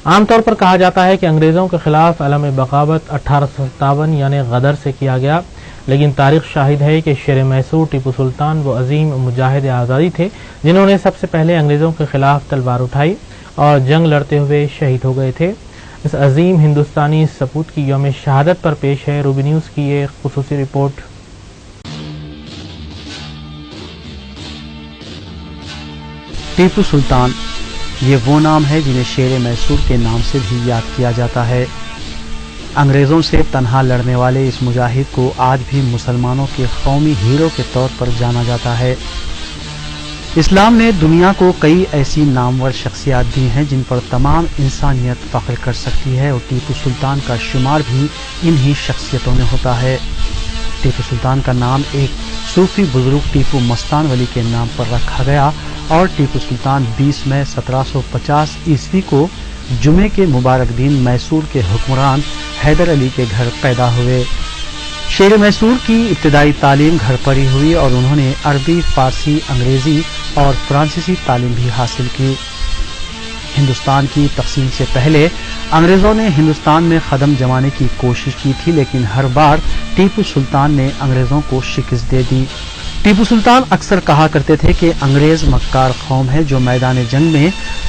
عام طور پر کہا جاتا ہے کہ انگریزوں کے خلاف علم بغاوت 1857 یعنی غدر سے کیا گیا، لیکن تاریخ شاہد ہے کہ شیر میسور ٹیپو سلطان وہ عظیم مجاہد آزادی تھے جنہوں نے سب سے پہلے انگریزوں کے خلاف تلوار اٹھائی اور جنگ لڑتے ہوئے شہید ہو گئے تھے۔ اس عظیم ہندوستانی سپوت کی یوم شہادت پر پیش ہے روبی نیوز کی یہ خصوصی رپورٹ۔ ٹیپو سلطان یہ وہ نام ہے جنہیں شیر میسور کے نام سے بھی یاد کیا جاتا ہے۔ انگریزوں سے تنہا لڑنے والے اس مجاہد کو آج بھی مسلمانوں کے قومی ہیرو کے طور پر جانا جاتا ہے۔ اسلام نے دنیا کو کئی ایسی نامور شخصیات دی ہیں جن پر تمام انسانیت فخر کر سکتی ہے، اور ٹیپو سلطان کا شمار بھی انہی شخصیتوں میں ہوتا ہے۔ ٹیپو سلطان کا نام ایک صوفی بزرگ ٹیپو مستان ولی کے نام پر رکھا گیا، اور ٹیپو سلطان 20 مئی 1750 عیسوی کو جمعے کے مبارک دن میسور کے حکمران حیدر علی کے گھر پیدا ہوئے۔ شیر میسور کی ابتدائی تعلیم گھر پر ہی ہوئی، اور انہوں نے عربی، فارسی، انگریزی اور فرانسیسی تعلیم بھی حاصل کی۔ ہندوستان کی تقسیم سے پہلے انگریزوں نے ہندوستان میں قدم جمانے کی کوشش کی تھی، لیکن ہر بار ٹیپو سلطان نے انگریزوں کو شکست دے دی۔ ٹیپو سلطان اکثر کہا کرتے تھے کہ انگریز مکار قوم ہے جو میدان جنگ میں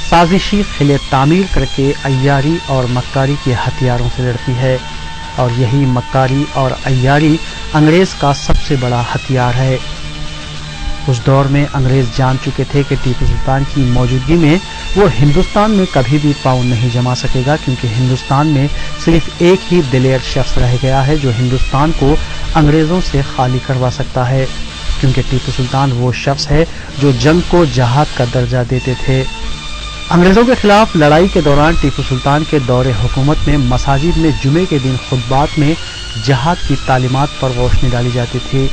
سازشی قلعے تعمیر کر کے عیاری اور مکاری کے ہتھیاروں سے لڑتی ہے، اور یہی مکاری اور عیاری انگریز کا سب سے بڑا ہتھیار ہے۔ اس دور میں انگریز جان چکے تھے کہ ٹیپو سلطان کی موجودگی میں وہ ہندوستان میں کبھی بھی پاؤں نہیں جما سکے گا، کیونکہ ہندوستان میں صرف ایک ہی دلیر شخص رہ گیا ہے جو ہندوستان کو انگریزوں سے خالی کروا سکتا ہے، کیونکہ ٹیپو سلطان وہ شخص ہے جو جنگ کو جہاد کا درجہ دیتے تھے۔ انگریزوں کے خلاف لڑائی کے دوران ٹیپو سلطان کے دور حکومت میں مساجد میں جمعے کے دن خطبات میں جہاد کی تعلیمات پر روشنی ڈالی جاتی تھی۔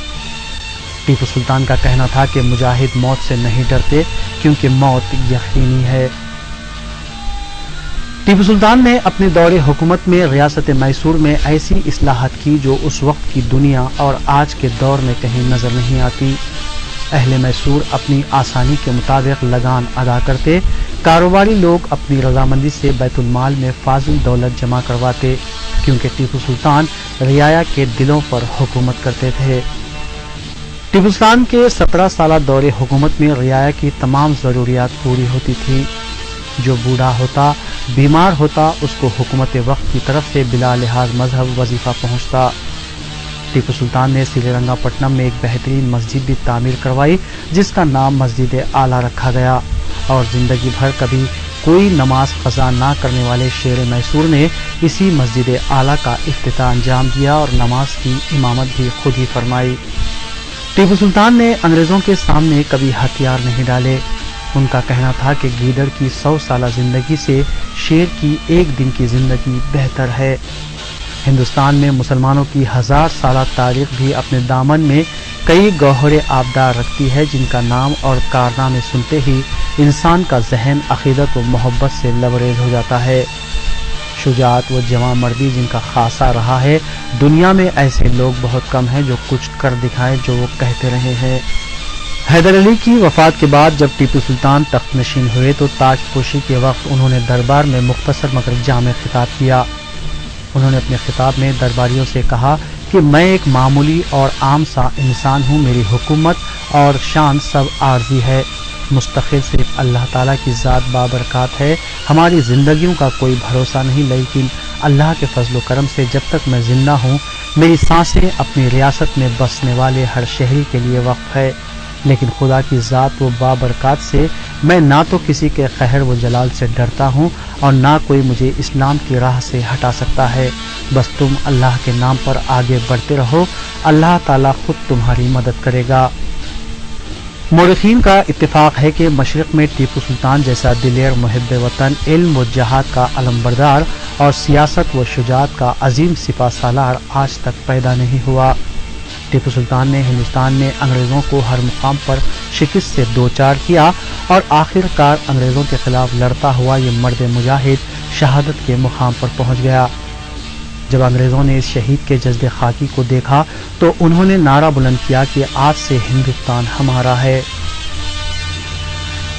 ٹیپو سلطان کا کہنا تھا کہ مجاہد موت سے نہیں ڈرتے کیونکہ موت یقینی ہے۔ ٹیپو سلطان نے اپنے دور حکومت میں ریاست میسور میں ایسی اصلاحات کی جو اس وقت کی دنیا اور آج کے دور میں کہیں نظر نہیں آتی۔ اہل میسور اپنی آسانی کے مطابق لگان ادا کرتے، کاروباری لوگ اپنی رضامندی سے بیت المال میں فاضل دولت جمع کرواتے، کیونکہ ٹیپو سلطان رعایا کے دلوں پر حکومت کرتے تھے۔ ٹیپو سلطان کے 17 سالہ دور حکومت میں رعایا کی تمام ضروریات پوری ہوتی تھی۔ جو بوڑھا ہوتا، بیمار ہوتا، اس کو حکومت وقت کی طرف سے بلا لحاظ مذہب وظیفہ پہنچتا۔ ٹیپو سلطان نے سری رنگا پٹنم میں ایک بہترین مسجد بھی تعمیر کروائی جس کا نام مسجد اعلیٰ رکھا گیا، اور زندگی بھر کبھی کوئی نماز قضا نہ کرنے والے شیر میسور نے اسی مسجد اعلیٰ کا افتتاح انجام دیا اور نماز کی امامت بھی خود ہی فرمائی۔ ٹیپو سلطان نے انگریزوں کے سامنے کبھی ہتھیار نہیں ڈالے۔ ان کا کہنا تھا کہ گیدڑ کی 100 سالہ زندگی سے شیر کی ایک دن کی زندگی بہتر ہے۔ ہندوستان میں مسلمانوں کی 1000 سالہ تاریخ بھی اپنے دامن میں کئی گوہر آبدار رکھتی ہے جن کا نام اور کارنامے سنتے ہی انسان کا ذہن عقیدت و محبت سے لبریز ہو جاتا ہے۔ شجاعت و جواں مردی جن کا خاصہ رہا ہے، دنیا میں ایسے لوگ بہت کم ہیں جو کچھ کر دکھائیں جو وہ کہتے رہے ہیں۔ حیدر علی کی وفات کے بعد جب ٹیپو سلطان تخت نشین ہوئے تو تاج پوشی کے وقت انہوں نے دربار میں مختصر مگر جامع خطاب کیا۔ انہوں نے اپنے خطاب میں درباریوں سے کہا کہ میں ایک معمولی اور عام سا انسان ہوں، میری حکومت اور شان سب عارضی ہے، مستقل صرف اللہ تعالیٰ کی ذات بابرکات ہے، ہماری زندگیوں کا کوئی بھروسہ نہیں، لیکن اللہ کے فضل و کرم سے جب تک میں زندہ ہوں میری سانسیں اپنی ریاست میں بسنے والے ہر شہری کے لیے وقف ہے، لیکن خدا کی ذات و بابرکات سے میں نہ تو کسی کے قہر و جلال سے ڈرتا ہوں اور نہ کوئی مجھے اسلام کی راہ سے ہٹا سکتا ہے، بس تم اللہ کے نام پر آگے بڑھتے رہو، اللہ تعالیٰ خود تمہاری مدد کرے گا۔ مورخین کا اتفاق ہے کہ مشرق میں ٹیپو سلطان جیسا دلیر محب وطن، علم و جہاد کا علمبردار اور سیاست و شجاعت کا عظیم سپہ سالار آج تک پیدا نہیں ہوا۔ ٹیپو سلطان نے ہندوستان میں انگریزوں کو ہر مقام پر شکست سے دوچار کیا اور آخر کار انگریزوں کے خلاف لڑتا ہوا یہ مرد مجاہد شہادت کے مقام پر پہنچ گیا۔ جب انگریزوں نے اس شہید کے جسد خاکی کو دیکھا تو انہوں نے نعرہ بلند کیا کہ آج سے ہندوستان ہمارا ہے۔